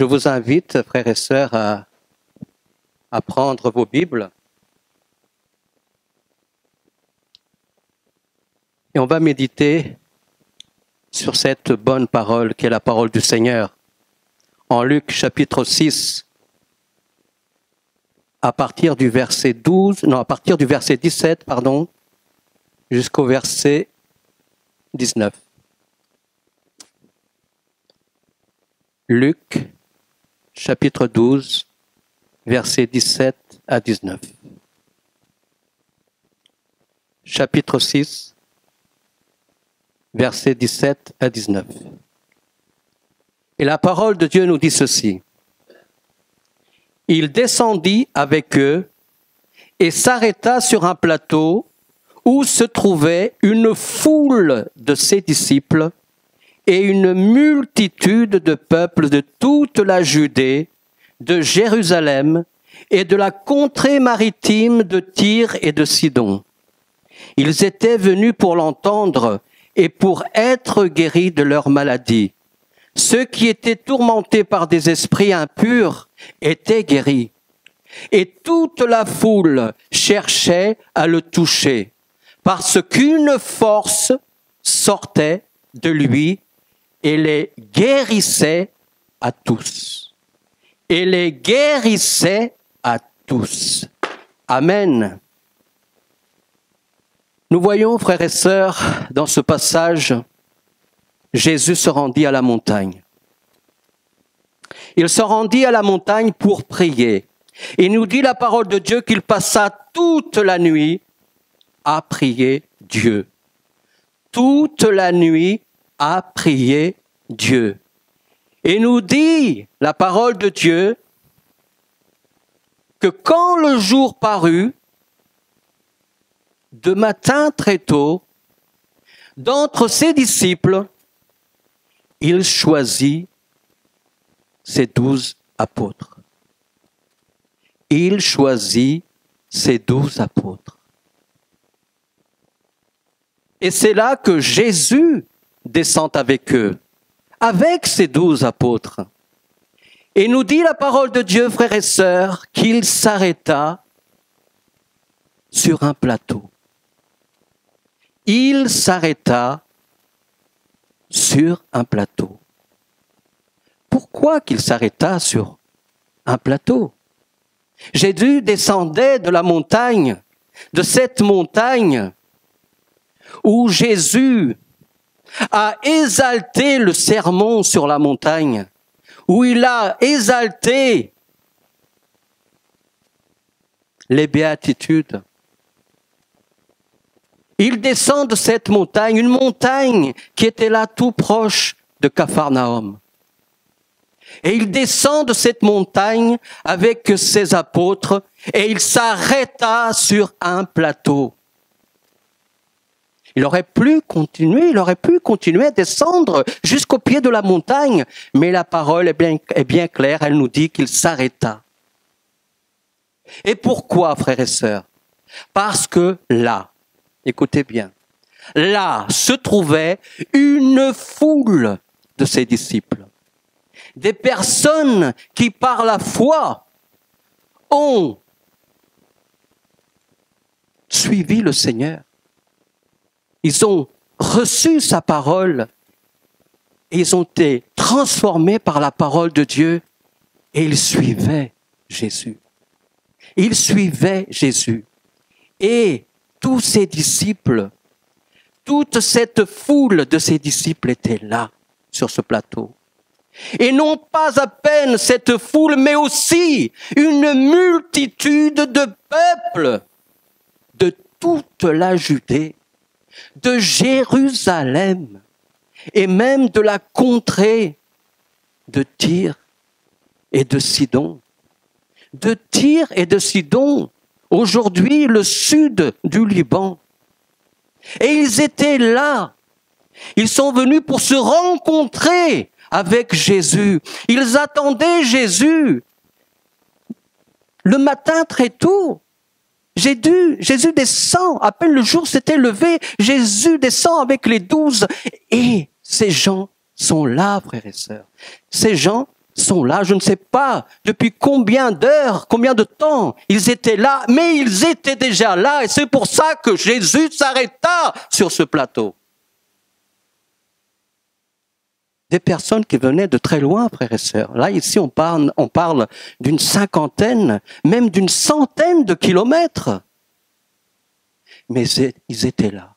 Je vous invite, frères et sœurs, à prendre vos Bibles. Et on va méditer sur cette bonne parole qui est la parole du Seigneur. En Luc chapitre 6, à partir du verset 17, jusqu'au verset 19. Luc chapitre 12, versets 17 à 19. Chapitre 6, versets 17 à 19. Et la parole de Dieu nous dit ceci. Il descendit avec eux et s'arrêta sur un plateau où se trouvait une foule de ses disciples et une multitude de peuples de toute la Judée, de Jérusalem et de la contrée maritime de Tyr et de Sidon. Ils étaient venus pour l'entendre et pour être guéris de leur maladie. Ceux qui étaient tourmentés par des esprits impurs étaient guéris. Et toute la foule cherchait à le toucher, parce qu'une force sortait de lui et les guérissait à tous. Et les guérissait à tous. Amen. Nous voyons, frères et sœurs, dans ce passage, Jésus se rendit à la montagne. Il se rendit à la montagne pour prier. Il nous dit la parole de Dieu qu'il passa toute la nuit à prier Dieu. Toute la nuit à prier Dieu. Et nous dit la parole de Dieu que quand le jour parut, de matin très tôt, d'entre ses disciples, il choisit ses 12 apôtres. Il choisit ses 12 apôtres. Et c'est là que Jésus descend avec eux, avec ses 12 apôtres. Et nous dit la parole de Dieu, frères et sœurs, qu'il s'arrêta sur un plateau. Il s'arrêta sur un plateau. Pourquoi qu'il s'arrêta sur un plateau? Jésus descendait de la montagne, de cette montagne où Jésus a exalté le sermon sur la montagne, où il a exalté les béatitudes. Il descend de cette montagne, une montagne qui était là tout proche de Capharnaüm. Et il descend de cette montagne avec ses apôtres et il s'arrêta sur un plateau. Il aurait pu continuer à descendre jusqu'au pied de la montagne, mais la parole est bien claire, elle nous dit qu'il s'arrêta. Et pourquoi, frères et sœurs? Parce que là, écoutez bien, là se trouvait une foule de ses disciples. Des personnes qui, par la foi, ont suivi le Seigneur. Ils ont reçu sa parole et ils ont été transformés par la parole de Dieu et ils suivaient Jésus. Ils suivaient Jésus. Et tous ses disciples, toute cette foule de ses disciples était là, sur ce plateau. Et non pas à peine cette foule, mais aussi une multitude de peuples de toute la Judée, de Jérusalem et même de la contrée de Tyr et de Sidon. De Tyr et de Sidon, aujourd'hui le sud du Liban. Et ils étaient là. Ils sont venus pour se rencontrer avec Jésus. Ils attendaient Jésus. Le matin très tôt, Jésus descend, à peine le jour s'était levé, Jésus descend avec les 12. Et ces gens sont là, frères et sœurs. Ces gens sont là, je ne sais pas depuis combien d'heures, combien de temps ils étaient là, mais ils étaient déjà là et c'est pour ça que Jésus s'arrêta sur ce plateau. Des personnes qui venaient de très loin, frères et sœurs. Là, ici, on parle d'une cinquantaine, même d'une centaine de kilomètres. Mais ils étaient là.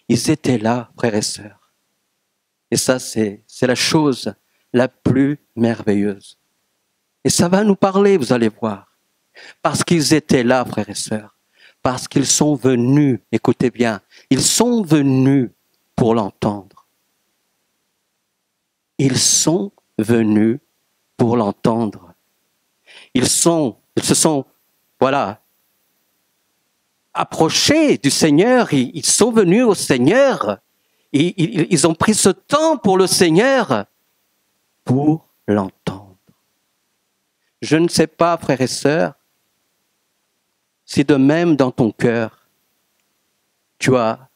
Ils étaient là, frères et sœurs. Et ça, c'est la chose la plus merveilleuse. Et ça va nous parler, vous allez voir. Parce qu'ils étaient là, frères et sœurs. Parce qu'ils sont venus, écoutez bien, ils sont venus pour l'entendre. Ils sont venus pour l'entendre. Ils se sont, voilà, approchés du Seigneur. Ils sont venus au Seigneur. Ils ont pris ce temps pour le Seigneur, pour l'entendre. Je ne sais pas, frères et sœurs, si de même dans ton cœur, tu as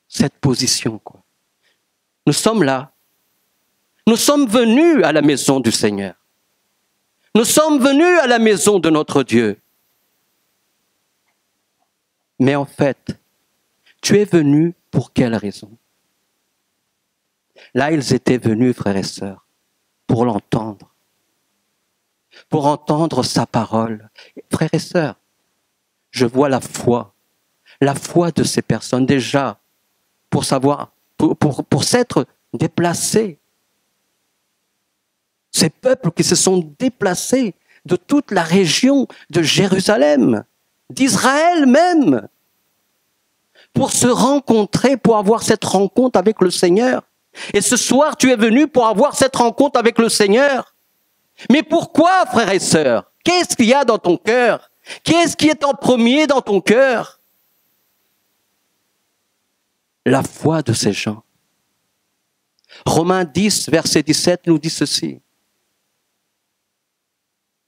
cette position, quoi. Nous sommes là. Nous sommes venus à la maison du Seigneur. Nous sommes venus à la maison de notre Dieu. Mais en fait, tu es venu pour quelle raison? Là, ils étaient venus, frères et sœurs, pour l'entendre. Pour entendre sa parole. Frères et sœurs, je vois la foi de ces personnes déjà, pour savoir, pour s'être déplacés. Ces peuples qui se sont déplacés de toute la région de Jérusalem, d'Israël même, pour se rencontrer, pour avoir cette rencontre avec le Seigneur. Et ce soir, tu es venu pour avoir cette rencontre avec le Seigneur. Mais pourquoi, frères et sœurs? Qu'est-ce qu'il y a dans ton cœur? Qu'est-ce qui est en premier dans ton cœur? La foi de ces gens. Romains 10, verset 17 nous dit ceci.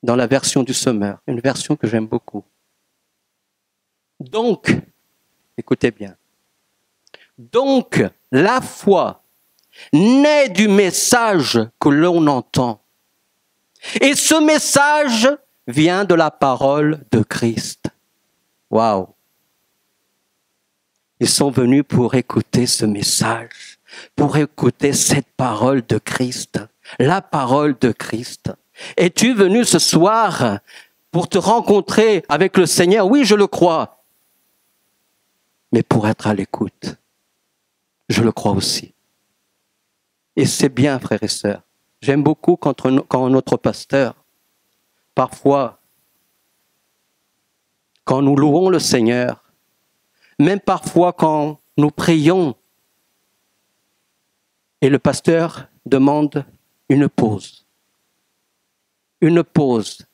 Dans la version du Semeur, une version que j'aime beaucoup. Donc, écoutez bien. Donc, la foi naît du message que l'on entend. Et ce message vient de la parole de Christ. Waouh! Ils sont venus pour écouter ce message, pour écouter cette parole de Christ, la parole de Christ. Es-tu venu ce soir pour te rencontrer avec le Seigneur? Oui, je le crois. Mais pour être à l'écoute, je le crois aussi. Et c'est bien, frères et sœurs. J'aime beaucoup quand notre pasteur, parfois, quand nous louons le Seigneur, même parfois quand nous prions, et le pasteur demande une pause. Une pause,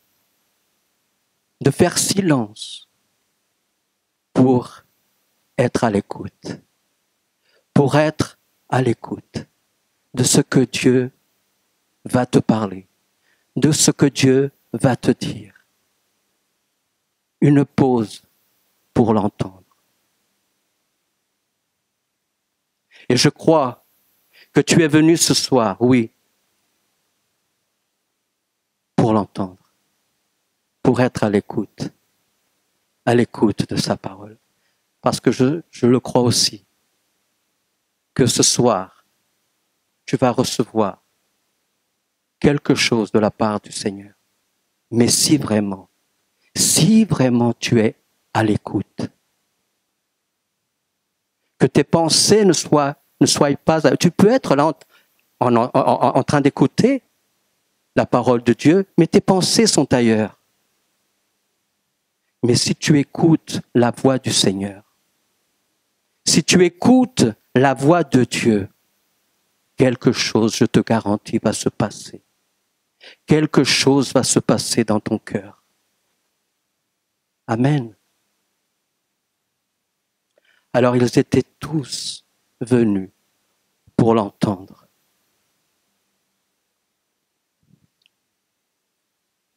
de faire silence pour être à l'écoute. Pour être à l'écoute de ce que Dieu va te parler, de ce que Dieu va te dire. Une pause pour l'entendre. Et je crois que tu es venu ce soir, oui, pour l'entendre, pour être à l'écoute de sa parole. Parce que je le crois aussi, que ce soir, tu vas recevoir quelque chose de la part du Seigneur. Mais si vraiment tu es à l'écoute, que tes pensées ne soient pas... Tu peux être là en train d'écouter la parole de Dieu, mais tes pensées sont ailleurs. Mais si tu écoutes la voix du Seigneur, si tu écoutes la voix de Dieu, quelque chose, je te garantis, va se passer. Quelque chose va se passer dans ton cœur. Amen. Alors ils étaient tous venus pour l'entendre.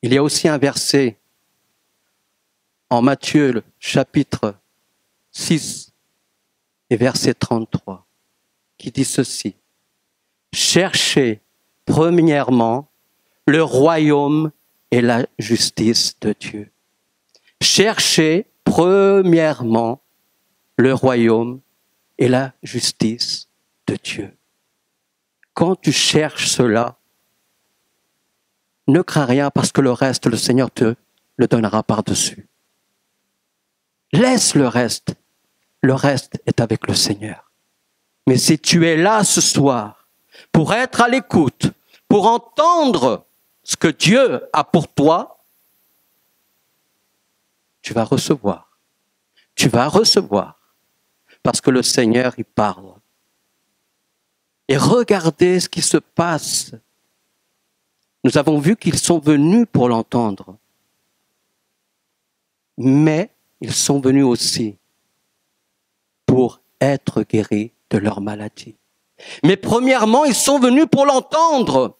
Il y a aussi un verset en Matthieu, le chapitre 6 et verset 33, qui dit ceci. Cherchez premièrement le royaume et la justice de Dieu. Cherchez premièrement le royaume et la justice de Dieu. Quand tu cherches cela, ne crains rien parce que le reste, le Seigneur te le donnera par-dessus. Laisse le reste est avec le Seigneur. Mais si tu es là ce soir pour être à l'écoute, pour entendre ce que Dieu a pour toi, tu vas recevoir. Tu vas recevoir parce que le Seigneur y parle. Et regardez ce qui se passe. Nous avons vu qu'ils sont venus pour l'entendre. Mais ils sont venus aussi pour être guéris de leur maladie. Mais premièrement, ils sont venus pour l'entendre.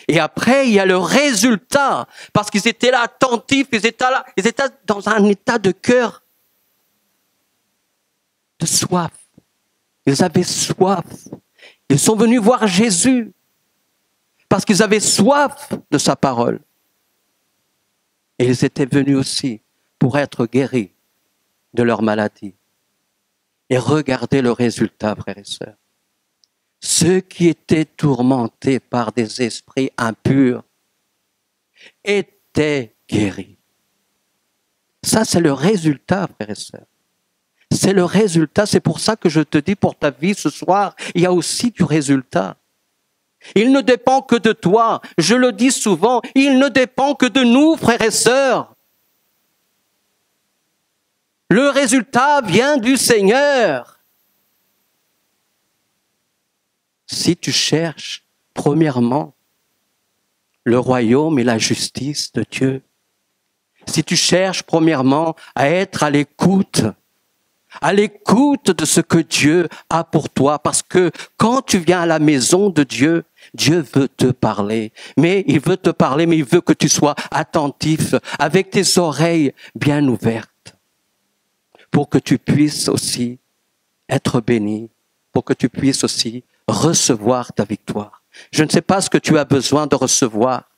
Et après, il y a le résultat, parce qu'ils étaient là attentifs, ils étaient dans un état de cœur, de soif. Ils avaient soif. Ils sont venus voir Jésus, parce qu'ils avaient soif de sa parole. Et ils étaient venus aussi pour être guéris de leur maladie. Et regardez le résultat, frères et sœurs. Ceux qui étaient tourmentés par des esprits impurs étaient guéris. Ça, c'est le résultat, frères et sœurs. C'est le résultat. C'est pour ça que je te dis, pour ta vie ce soir, il y a aussi du résultat. Il ne dépend que de toi. Je le dis souvent, il ne dépend que de nous, frères et sœurs. Le résultat vient du Seigneur. Si tu cherches, premièrement, le royaume et la justice de Dieu, si tu cherches, premièrement, à être à l'écoute de ce que Dieu a pour toi, parce que quand tu viens à la maison de Dieu, Dieu veut te parler, mais il veut que tu sois attentif, avec tes oreilles bien ouvertes, pour que tu puisses aussi être béni, pour que tu puisses aussi recevoir ta victoire. Je ne sais pas ce que tu as besoin de recevoir.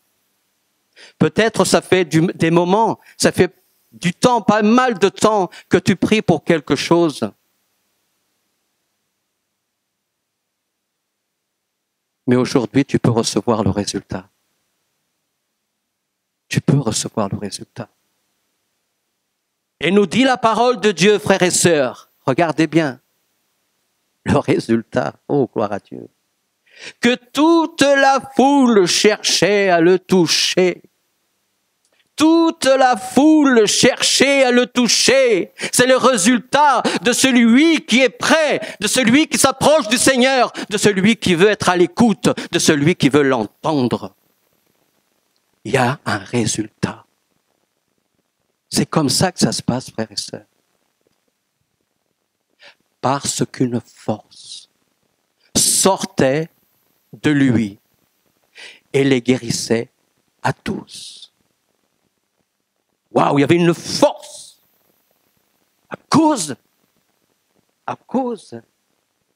Peut-être ça fait des moments, ça fait du temps, pas mal de temps que tu pries pour quelque chose. Mais aujourd'hui, tu peux recevoir le résultat. Tu peux recevoir le résultat. Et nous dit la parole de Dieu, frères et sœurs, regardez bien, le résultat, oh gloire à Dieu, que toute la foule cherchait à le toucher. Toute la foule cherchait à le toucher. C'est le résultat de celui qui est prêt, de celui qui s'approche du Seigneur, de celui qui veut être à l'écoute, de celui qui veut l'entendre. Il y a un résultat. C'est comme ça que ça se passe, frères et sœurs. Parce qu'une force sortait de lui et les guérissait à tous. Waouh, il y avait une force à cause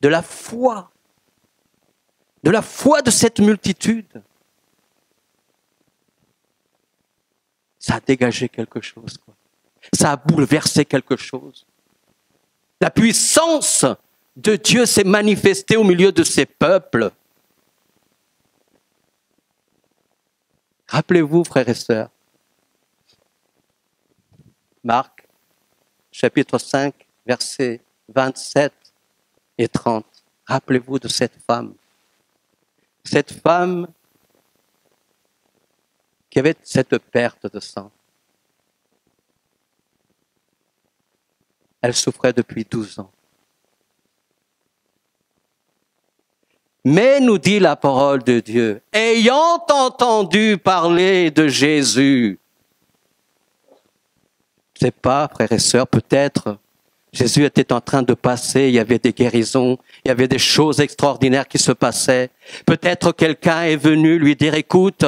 de la foi de cette multitude. Ça a dégagé quelque chose, quoi. Ça a bouleversé quelque chose. La puissance de Dieu s'est manifestée au milieu de ses peuples. Rappelez-vous, frères et sœurs, Marc, chapitre 5, versets 27 et 30. Rappelez-vous de cette femme. Cette femme qui avait cette perte de sang. Elle souffrait depuis 12 ans. Mais nous dit la parole de Dieu, ayant entendu parler de Jésus, je ne sais pas, frères et sœurs, peut-être Jésus était en train de passer, il y avait des guérisons, il y avait des choses extraordinaires qui se passaient. Peut-être quelqu'un est venu lui dire, écoute,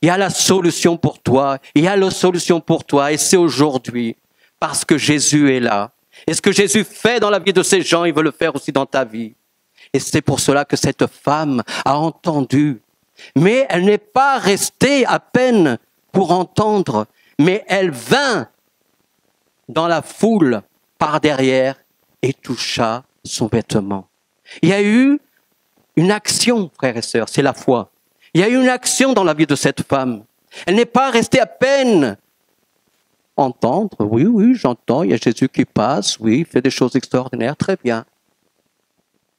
il y a la solution pour toi, il y a la solution pour toi, et c'est aujourd'hui, parce que Jésus est là. Et ce que Jésus fait dans la vie de ces gens, il veut le faire aussi dans ta vie. Et c'est pour cela que cette femme a entendu Mais elle n'est pas restée à peine pour entendre, mais elle vint dans la foule par derrière et toucha son vêtement. Il y a eu une action, frères et sœurs, c'est la foi. Il y a eu une action dans la vie de cette femme. Elle n'est pas restée à peine entendre, oui, j'entends, il y a Jésus qui passe, oui, il fait des choses extraordinaires, très bien.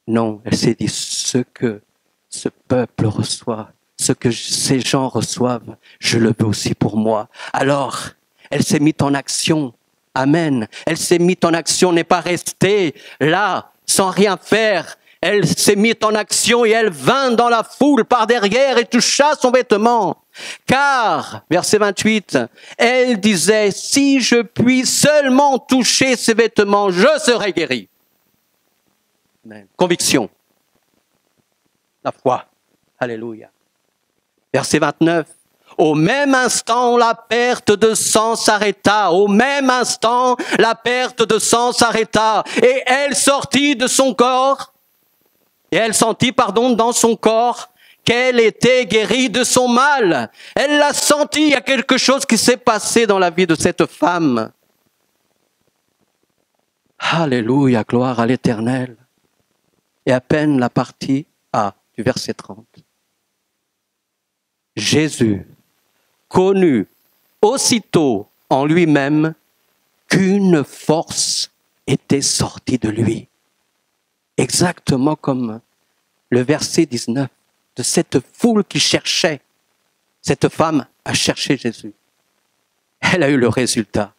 Non, elle s'est dit, ce que ce peuple reçoit, ce que ces gens reçoivent, je le veux aussi pour moi. Alors, elle s'est mise en action. Amen. Elle s'est mise en action, n'est pas restée là, sans rien faire. Elle s'est mise en action et elle vint dans la foule par derrière et toucha son vêtement. Car, verset 28, elle disait, si je puis seulement toucher ses vêtements, je serai guérie. Amen. Conviction. La foi. Alléluia. Verset 29. Au même instant, la perte de sang s'arrêta. Au même instant, la perte de sang s'arrêta. Et elle sortit de son corps. Et elle sentit, dans son corps, qu'elle était guérie de son mal. Elle l'a senti, il y a quelque chose qui s'est passé dans la vie de cette femme. Alléluia, gloire à l'Éternel. Et à peine la partie A du verset 30. Jésus connut aussitôt en lui-même qu'une force était sortie de lui. Exactement comme le verset 19 de cette foule qui cherchait. Cette femme a cherché Jésus. Elle a eu le résultat.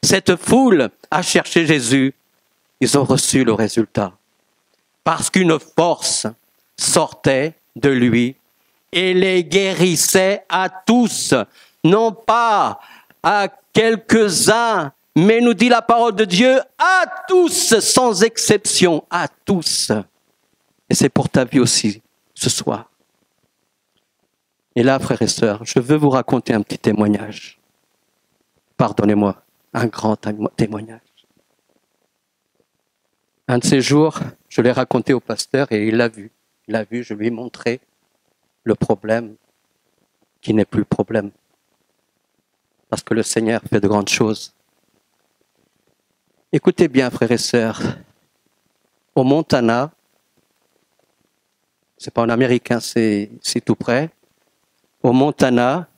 Cette foule a cherché Jésus. Ils ont reçu le résultat. Parce qu'une force sortait de lui et les guérissait à tous, non pas à quelques-uns, mais nous dit la parole de Dieu, à tous, sans exception, à tous. Et c'est pour ta vie aussi, ce soir. Et là, frères et sœurs, je veux vous raconter un petit témoignage. Pardonnez-moi, un grand témoignage. Un de ces jours, je l'ai raconté au pasteur et il l'a vu. Il l'a vu, je lui ai montré le problème qui n'est plus le problème. Parce que le Seigneur fait de grandes choses. Écoutez bien, frères et sœurs. Au Montana, c'est pas en Amérique, hein, c'est tout près. Au Montana,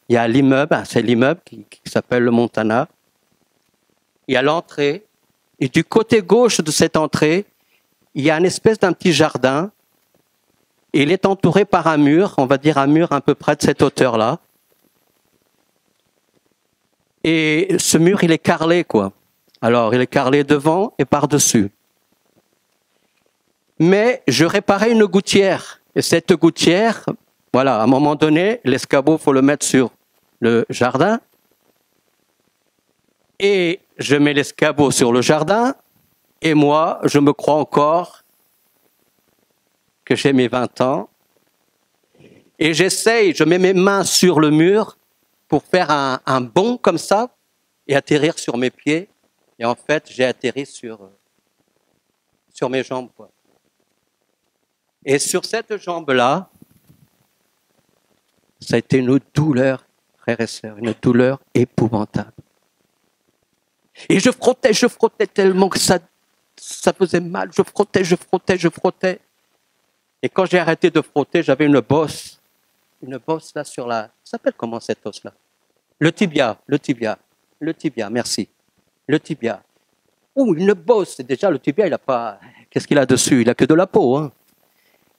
il y a l'immeuble, c'est l'immeuble qui s'appelle le Montana. Il y a l'entrée. Et du côté gauche de cette entrée, il y a une espèce d'un petit jardin. Et il est entouré par un mur, on va dire un mur à peu près de cette hauteur-là. Et ce mur, il est carrelé, quoi. Alors, il est carrelé devant et par-dessus. Mais je réparais une gouttière. Et cette gouttière, voilà, à un moment donné, l'escabeau, il faut le mettre sur le jardin. Et je mets l'escabeau sur le jardin. Et moi, je me crois encore que j'ai mes 20 ans. Et j'essaye, je mets mes mains sur le mur pour faire un bond comme ça et atterrir sur mes pieds. Et en fait, j'ai atterri sur mes jambes, quoi. Et sur cette jambe-là, ça a été une douleur, frères et sœurs, une douleur épouvantable. Et je frottais tellement que ça faisait mal. Je frottais. Et quand j'ai arrêté de frotter, j'avais une bosse là sur la... Ça s'appelle comment cette os-là? Le tibia, merci. Le tibia. Ouh, une bosse. Déjà, le tibia, il a pas... Qu'est-ce qu'il a dessus? Il a que de la peau, hein.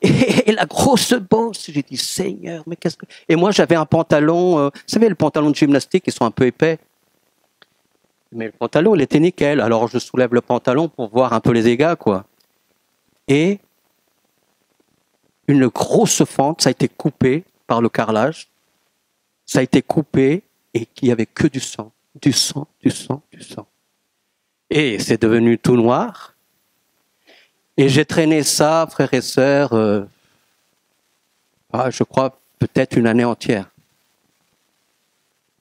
Et la grosse bosse, j'ai dit, Seigneur, mais qu'est-ce que... Et moi, j'avais un pantalon, vous savez, le pantalon de gymnastique, ils sont un peu épais. Mais le pantalon, il était nickel. Alors, je soulève le pantalon pour voir un peu les dégâts, quoi. Et une grosse fente, ça a été coupé par le carrelage. Ça a été coupé et il n'y avait que du sang. Du sang. Et c'est devenu tout noir. Et j'ai traîné ça, frères et sœurs, je crois peut-être une année entière.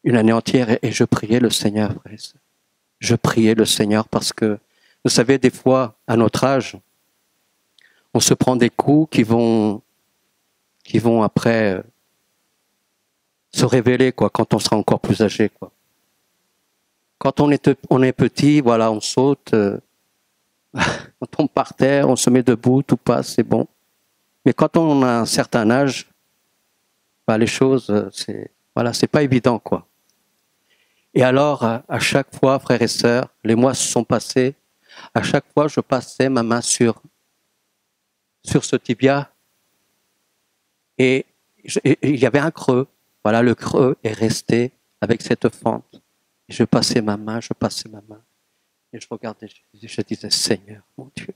Une année entière et je priais le Seigneur, frères et sœurs. Je priais le Seigneur parce que, vous savez, des fois, à notre âge, on se prend des coups qui vont qui vont après se révéler quoi, quand on sera encore plus âgé. Quoi. Quand on est petit, voilà, on saute, on tombe par terre, on se met debout, tout passe, c'est bon. Mais quand on a un certain âge, bah, les choses, c'est pas évident, quoi. Et alors, à chaque fois, frères et sœurs, les mois se sont passés. À chaque fois, je passais ma main sur ce tibia et il y avait un creux. Voilà, le creux est resté avec cette fente. Et je passais ma main et je regardais, je disais, Seigneur, mon Dieu.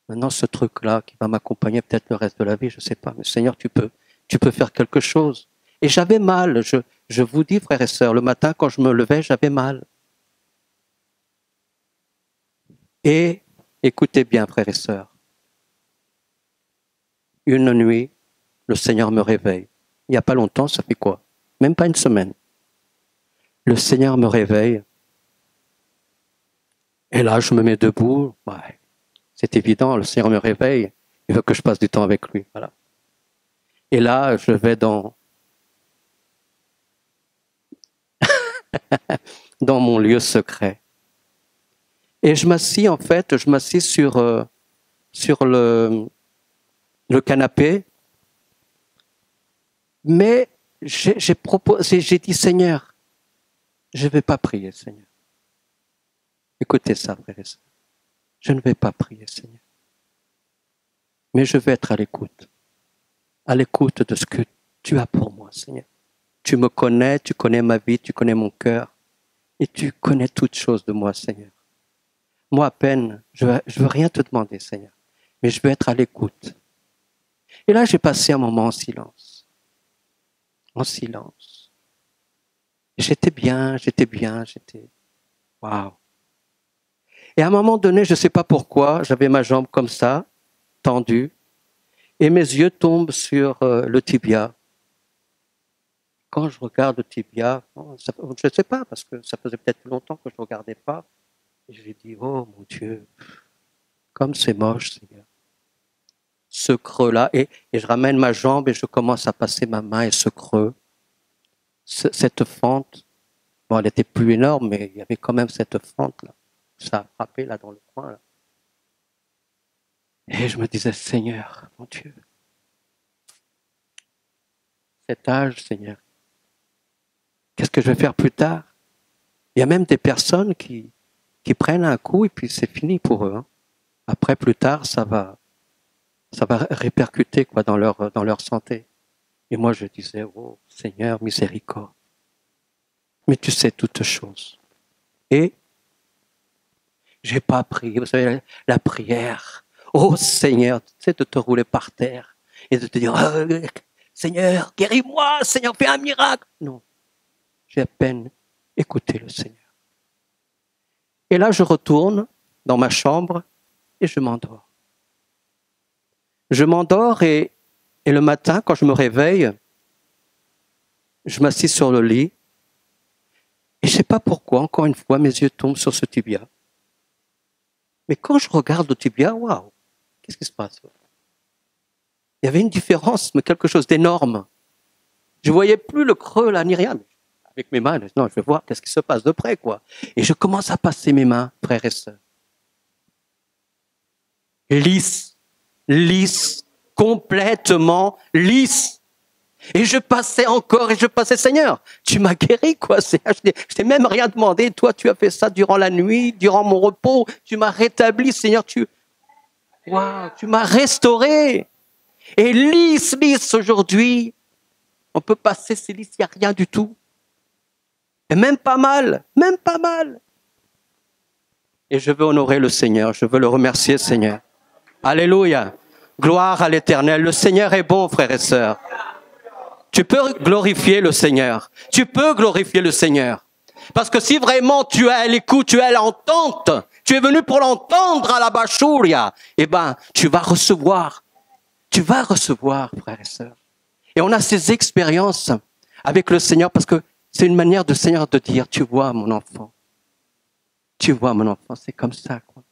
Maintenant, ce truc-là qui va m'accompagner peut-être le reste de la vie, je ne sais pas, mais Seigneur, tu peux faire quelque chose. Et j'avais mal, je vous dis, frères et sœurs, le matin, quand je me levais, j'avais mal. Et écoutez bien, frères et sœurs, une nuit, le Seigneur me réveille. Il n'y a pas longtemps, ça fait quoi? Même pas une semaine. Le Seigneur me réveille. Et là, je me mets debout. Ouais, c'est évident, le Seigneur me réveille. Il veut que je passe du temps avec lui. Voilà. Et là, je vais dans mon lieu secret. Et je m'assis, en fait, sur le canapé. Mais j'ai dit, Seigneur, je ne vais pas prier, Seigneur. Écoutez ça, frères et sœurs. Je ne vais pas prier, Seigneur. Mais je vais être à l'écoute de ce que tu as pour moi, Seigneur. Tu me connais, tu connais ma vie, tu connais mon cœur, et tu connais toutes choses de moi, Seigneur. Moi, à peine, je veux rien te demander, Seigneur, mais je veux être à l'écoute. Et là, j'ai passé un moment en silence. En silence. J'étais bien, waouh. Et à un moment donné, je ne sais pas pourquoi, j'avais ma jambe comme ça, tendue, et mes yeux tombent sur le tibia. Quand je regarde le tibia, je ne sais pas, parce que ça faisait peut-être longtemps que je ne regardais pas, et je lui dis, oh mon Dieu, comme c'est moche, Seigneur. Ce creux-là, et je ramène ma jambe et je commence à passer ma main et ce creux, cette fente, bon, elle n'était plus énorme, mais il y avait quand même cette fente-là. Ça a frappé là dans le coin. Là. Et je me disais, Seigneur, mon Dieu, cet âge, Seigneur, qu'est-ce que je vais faire plus tard? Il y a même des personnes qui prennent un coup et puis c'est fini pour eux. Hein. Après, plus tard, ça va répercuter quoi dans leur santé. Et moi, je disais, oh Seigneur, miséricorde. Mais tu sais toutes choses. Et j'ai pas prié. Vous savez, la prière. Oh Seigneur, tu sais, de te rouler par terre et de te dire, oh, Seigneur, guéris-moi, Seigneur, fais un miracle. Non, j'ai à peine écouté le Seigneur. Et là, je retourne dans ma chambre et je m'endors. Je m'endors et le matin, quand je me réveille, je m'assis sur le lit et je ne sais pas pourquoi, encore une fois, mes yeux tombent sur ce tibia. Mais quand je regarde le tibia, waouh, qu'est-ce qui se passe? Il y avait une différence, mais quelque chose d'énorme. Je ne voyais plus le creux là, ni rien. Avec mes mains, non, je vais voir qu'est-ce qui se passe de près, quoi. Et je commence à passer mes mains, frères et sœurs. Lisse, complètement lisse. Et je passais encore, et je passais, Seigneur, tu m'as guéri, quoi. Je t'ai même rien demandé. Toi, tu as fait ça durant la nuit, durant mon repos. Tu m'as rétabli, Seigneur, tu m'as restauré. Et lisse aujourd'hui. On peut passer, c'est lisse, il n'y a rien du tout. Et même pas mal. Et je veux honorer le Seigneur, je veux le remercier, Seigneur. Alléluia. Gloire à l'Éternel. Le Seigneur est bon, frères et sœurs. Tu peux glorifier le Seigneur. Tu peux glorifier le Seigneur. Parce que si vraiment tu es à l'écoute, tu es à l'entente, tu es venu pour l'entendre à la Bachouria, eh ben, tu vas recevoir. Tu vas recevoir, frères et sœurs. Et on a ces expériences avec le Seigneur parce que c'est une manière de Seigneur de dire, tu vois mon enfant. Tu vois mon enfant, c'est comme ça, quoi.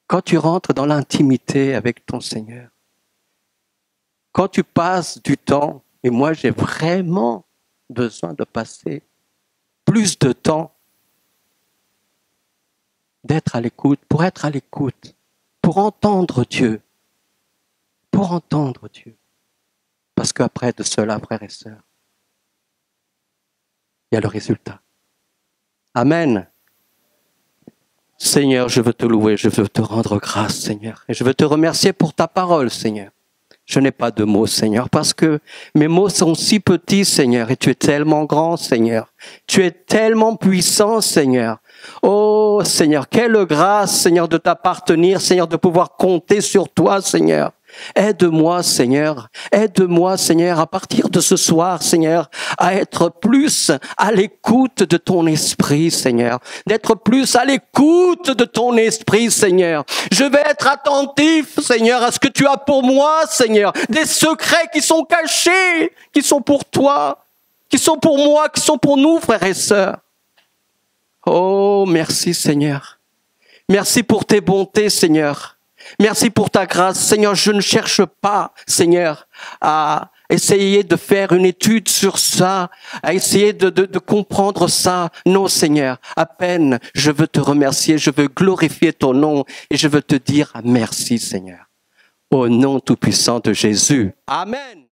Quand tu rentres dans l'intimité avec ton Seigneur, quand tu passes du temps, et moi j'ai vraiment besoin de passer plus de temps, d'être à l'écoute, pour être à l'écoute, pour entendre Dieu. Pour entendre Dieu. Parce qu'après de cela, frères et sœurs, il y a le résultat. Amen. Seigneur, je veux te louer, je veux te rendre grâce, Seigneur. Et je veux te remercier pour ta parole, Seigneur. Je n'ai pas de mots, Seigneur, parce que mes mots sont si petits, Seigneur, et tu es tellement grand, Seigneur. Tu es tellement puissant, Seigneur. Oh, Seigneur, quelle grâce, Seigneur, de t'appartenir, Seigneur, de pouvoir compter sur toi, Seigneur. Aide-moi, Seigneur. Aide-moi, Seigneur, à partir de ce soir, Seigneur, à être plus à l'écoute de ton esprit, Seigneur. D'être plus à l'écoute de ton esprit, Seigneur. Je vais être attentif, Seigneur, à ce que tu as pour moi, Seigneur. Des secrets qui sont cachés, qui sont pour toi, qui sont pour moi, qui sont pour nous, frères et sœurs. Oh, merci, Seigneur. Merci pour tes bontés, Seigneur. Merci pour ta grâce. Seigneur, je ne cherche pas, Seigneur, à essayer de faire une étude sur ça, à essayer de comprendre ça. Non, Seigneur, à peine je veux te remercier, je veux glorifier ton nom et je veux te dire merci, Seigneur. Au nom tout-puissant de Jésus. Amen.